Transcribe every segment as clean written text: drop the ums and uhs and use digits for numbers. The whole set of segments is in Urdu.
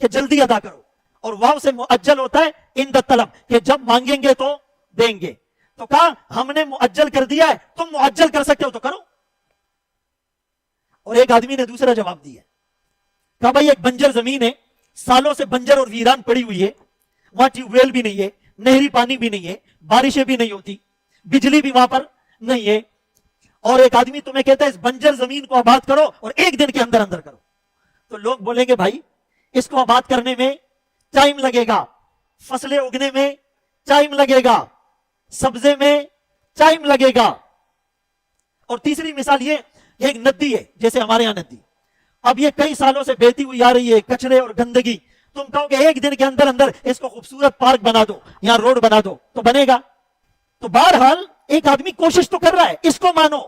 کہ جلدی ادا کرو، اور واو سے مؤجل ہوتا ہے عند طلب کہ جب مانگیں گے تو دیں گے. تو کہا ہم نے مؤجل کر دیا ہے، تم مؤجل کر سکتے ہو تو کرو. اور ایک آدمی نے دوسرا جواب دیا، کہا بھائی ایک بنجر زمین ہے، سالوں سے بنجر اور ویران پڑی ہوئی ہے، وہاں ٹیوب ویل بھی نہیں ہے، نہری پانی بھی نہیں ہے، بارشیں بھی نہیں ہوتی، بجلی بھی وہاں پر نہیں ہے، اور ایک آدمی تمہیں کہتا ہے اس بنجر زمین کو آباد کرو اور ایک دن کے اندر اندر کرو. تو لوگ بولیں گے بھائی اس کو آباد کرنے میں ٹائم لگے گا، فصلیں اگنے میں ٹائم لگے گا، سبزے میں ٹائم لگے گا. اور تیسری مثال یہ ایک ندی ہے، جیسے ہمارے یہاں ندی، اب یہ کئی سالوں سے بہتی ہوئی آ رہی ہے، کچرے اور گندگی، تم کہو کہ ایک دن کے اندر اندر اس کو خوبصورت پارک بنا دو یا روڈ بنا دو تو بنے گا. تو بہرحال ایک آدمی کوشش تو کر رہا ہے، اس کو مانو.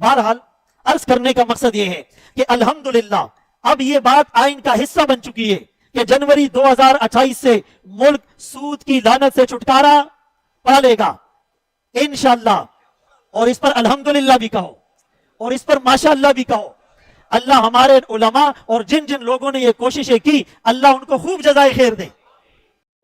بہرحال عرض کرنے کا مقصد یہ ہے کہ الحمدللہ اب یہ بات آئین کا حصہ بن چکی ہے کہ جنوری 2028 سے ملک سود کی لعنت سے چھٹکارا پا لے گا انشاءاللہ. اور اس پر الحمدللہ بھی کہو اور اس پر ماشاءاللہ بھی کہو. اللہ ہمارے علماء اور جن جن لوگوں نے یہ کوششیں کی اللہ ان کو خوب جزائے خیر دے.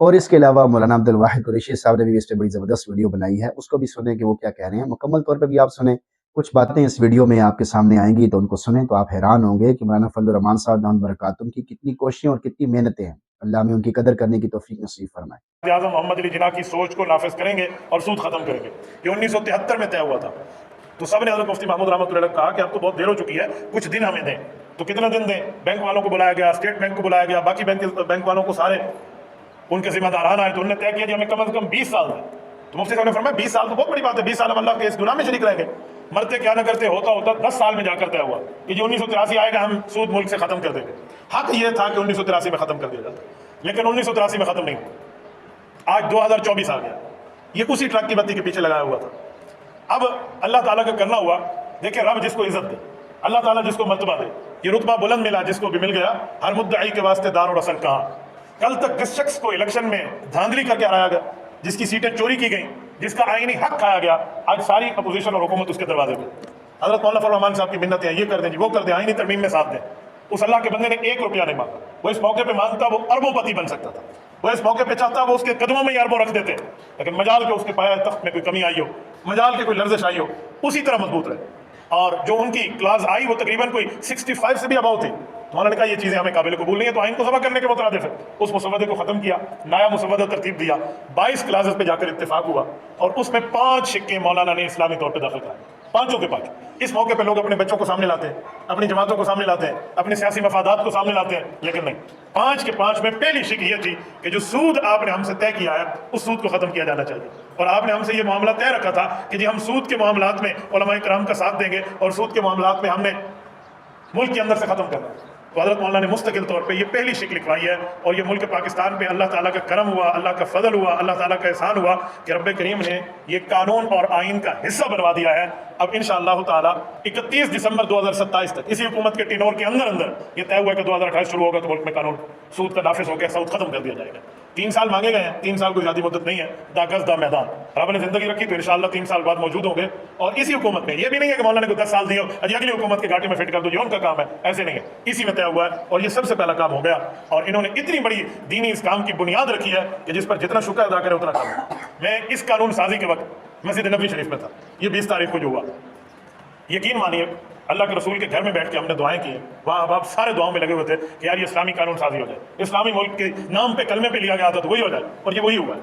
اور اس کے علاوہ مولانا عبد الواحد قریشی صاحب نے بھی اس پہ بڑی زبردست ویڈیو بنائی ہے، اس کو بھی سنیں کہ وہ کیا کہہ رہے ہیں. مکمل طور پہ بھی آپ سنیں، کچھ باتیں اس ویڈیو میں آپ کے سامنے آئیں گی تو ان کو سنیں تو آپ حیران ہوں گے کہ مولانا فضل الرحمان صاحب دامت برکاتہم کی کتنی کوششیں اور کتنی محنتیں ہیں. اللہ میں ان کی قدر کرنے کی توفیق نصیب فرمائے. اعظم محمد علی جناح کی سوچ کو نافذ کریں گے اور سود ختم کریں گے. یہ 1973 میں طے ہوا تھا. تو سب نے حضرت مفتی محمود رحمۃ اللہ علیہ کہا کہ اب تو بہت دیر ہو چکی ہے، کچھ دن ہمیں دیں. تو کتنا دن دیں؟ بینک والوں کو بلایا گیا، اسٹیٹ بینک کو بلایا گیا، باقی بینک والوں کو سارے ان کے ذمہ داران آئے تو انہوں نے طے کیا کہ ہمیں کم از کم 20 سال دیں. تو مفتی صاحب نے فرمایا 20 سال تو بہت بڑی بات ہے، 20 سال ہم اللہ کے اس گناہ میں شریک رہیں گے. مرتے کیا نہ کرتے، ہوتا 10 سال میں جا کر طے ہوا کہ جو 1983 آئے گا ہم سود ملک سے ختم کر دیں گے. حق یہ تھا کہ 1983 میں ختم کر دیا جاتا، لیکن 1983 میں ختم نہیں ہوا. آج 2024 آ گیا، یہ اسی ٹرک کی بتی کے پیچھے لگایا ہوا تھا. اب اللہ تعالیٰ کا کرنا ہوا. دیکھیں رب جس کو عزت دے، اللہ تعالیٰ جس کو مرتبہ دے، یہ رتبہ بلند ملا جس کو بھی مل گیا. ہر مدعی کے واسطے دار و رسن کہاں. کل تک جس شخص کو الیکشن میں دھاندلی کر کے ہرایا گیا، جس کی سیٹیں چوری کی گئیں، جس کا آئینی حق کھایا گیا، آج ساری اپوزیشن اور حکومت اس کے دروازے پہ. حضرت مولانا فضل الرحمان صاحب کی منتیں ہیں، یہ کر دیں جی، وہ کر دیں، آئینی ترمیم میں ساتھ دیں. اس اللہ کے بندے نے 1 روپیہ نہیں مانگا. وہ اس موقع پہ مانگتا وہ اربوں پتی بن سکتا تھا. وہ اس موقع پہ چاہتا وہ اس کے قدموں میں ہی اربوں رکھ دیتے، لیکن مجال کے اس کے پایا تخت میں کوئی کمی آئی ہو، مجال کے کوئی لرزش آئی ہو، اسی طرح مضبوط رہے. اور جو ان کی کلاس آئی وہ تقریباً کوئی 65 سے بھی اباؤ تھی. تو انہوں نے کہا یہ چیزیں ہمیں قابل قبول نہیں ہے، تو آئین کو ضبط کرنے کے مترادف ہے. اس مسودے کو ختم کیا، نیا مسودہ ترتیب دیا، 22 کلاسز پہ جا کر اتفاق ہوا، اور اس میں 5 سکے مولانا نے اسلامی طور پہ داخل کرائے، 5 کے 5. اس موقع پہ لوگ اپنے بچوں کو سامنے لاتے ہیں، اپنی جماعتوں کو سامنے لاتے ہیں، اپنے سیاسی مفادات کو سامنے لاتے ہیں، لیکن نہیں. 5 کے 5 میں پہلی شک یہ تھی کہ جو سود آپ نے ہم سے طے کیا ہے اس سود کو ختم کیا جانا چاہیے. اور آپ نے ہم سے یہ معاملہ طے رکھا تھا کہ جی ہم سود کے معاملات میں علماء کرام کا ساتھ دیں گے اور سود کے معاملات میں ہم نے ملک کے اندر سے ختم کرنا. تو حضرت مولانا نے مستقل طور پہ یہ پہلی شک لکھوائی ہے. اور یہ ملک پاکستان پہ اللہ تعالیٰ کا کرم ہوا، اللہ کا فضل ہوا، اللہ تعالیٰ کا احسان ہوا کہ رب کریم نے یہ قانون اور آئین کا حصہ بنوا دیا ہے. اب انشاءاللہ تعالیٰ 31 دسمبر 2027 تک اسی حکومت کے ٹینور کے اندر اندر یہ طے ہوا ہے کہ 2028 شروع ہوگا تو ملک میں قانون سود کا نافذ ہو گیا، سود ختم کر دیا جائے گا. 3 سال مانگے گئے ہیں، 3 سال کوئی زیادہ مدت نہیں ہے. دا گز دا میدان رب نے زندگی رکھی تو انشاءاللہ 3 سال بعد موجود ہوں گے. اور اسی حکومت میں یہ بھی نہیں ہے کہ مولانا نے کو 10 سال دیے اجی اگلی حکومت کے گاٹی میں فٹ کر دو، یہ ان کا کام ہے، ایسے نہیں ہے. اسی میں طے ہوا ہے اور یہ سب سے پہلا کام ہو گیا. اور انہوں نے اتنی بڑی دینی اس کام کی بنیاد رکھی ہے کہ جس پر جتنا شکر ادا کرے اتنا کام ہے. میں اس قانون سازی کے وقت مسجد نبوی شریف میں تھا، یہ 20 تاریخ کو جو ہوا، یقین مانیے اللہ کے رسول کے گھر میں بیٹھ کے ہم نے دعائیں کی ہیں. وہاں اب آپ سارے دعاؤں میں لگے ہوئے تھے کہ یار یہ اسلامی قانون سازی ہو جائے، اسلامی ملک کے نام پہ کلمے پہ لیا گیا تھا تو وہی ہو جائے، اور یہ وہی ہوا ہے.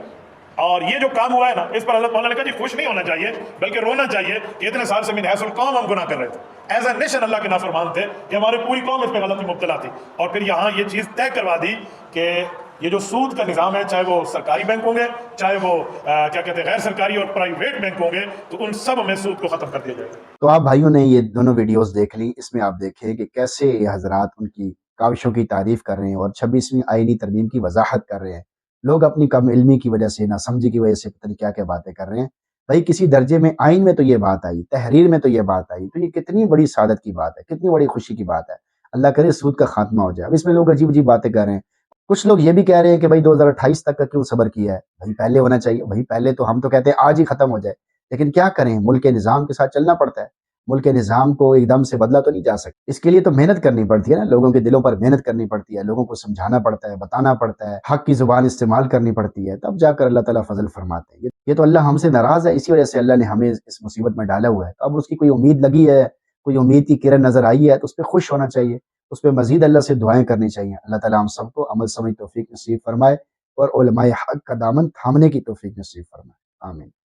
اور یہ جو کام ہوا ہے نا اس پر حضرت مولانا نے کہا جی خوش نہیں ہونا چاہیے بلکہ رونا چاہیے کہ اتنے سال سے من حیث القوم ہم گناہ کر رہے تھے. ایز اے نیشن اللہ کے نافرمان تھے کہ ہماری پوری قوم اس پہ غلطی مبتلا تھی. اور پھر یہاں یہ چیز طے کروا دی کہ یہ جو سود کا نظام ہے، چاہے وہ سرکاری بینک ہوں گے، چاہے وہ کیا کہتے ہیں غیر سرکاری اور پرائیویٹ بینک ہوں گے، تو ان سب میں سود کو ختم کر دیا جائے گا. تو آپ بھائیوں نے یہ دونوں ویڈیوز دیکھ لی، اس میں آپ دیکھیں کہ کیسے یہ حضرات ان کی کاوشوں کی تعریف کر رہے ہیں اور 26ویں آئینی ترمیم کی وضاحت کر رہے ہیں. لوگ اپنی کم علمی کی وجہ سے، نہ سمجھی کی وجہ سے پتہ نہیں کیا کیا باتیں کر رہے ہیں. بھائی کسی درجے میں آئین میں تو یہ بات آئی، تحریر میں تو یہ بات آئی، تو یہ کتنی بڑی سعادت کی بات ہے، کتنی بڑی خوشی کی بات ہے. اللہ کرے سود کا خاتمہ ہو جائے. اب اس میں لوگ عجیب عجیب باتیں کر رہے ہیں. کچھ لوگ یہ بھی کہہ رہے ہیں کہ بھائی 2028 تک کا کیوں صبر کیا ہے، بھائی پہلے ہونا چاہیے. بھائی پہلے تو ہم تو کہتے ہیں آج ہی ختم ہو جائے، لیکن کیا کریں، ملک کے نظام کے ساتھ چلنا پڑتا ہے. ملک کے نظام کو ایک دم سے بدلا تو نہیں جا سکتا، اس کے لیے تو محنت کرنی پڑتی ہے نا، لوگوں کے دلوں پر محنت کرنی پڑتی ہے، لوگوں کو سمجھانا پڑتا ہے، بتانا پڑتا ہے، حق کی زبان استعمال کرنی پڑتی ہے، تب جا کر اللہ تعالیٰ فضل فرماتے ہیں۔ یہ تو اللہ ہم سے ناراض ہے، اسی وجہ سے اللہ نے ہمیں اس مصیبت میں ڈالا ہوا ہے، اب اس کی کوئی امید لگی ہے، کوئی امید کی کرن نظر آئی ہے تو اس پہ خوش ہونا چاہیے، اس پہ مزید اللہ سے دعائیں کرنی چاہیے۔ اللہ تعالیٰ ہم سب کو عمل سمجھ توفیق نصیب فرمائے اور علماء حق کا دامن تھامنے کی توفیق نصیب فرمائے، آمین۔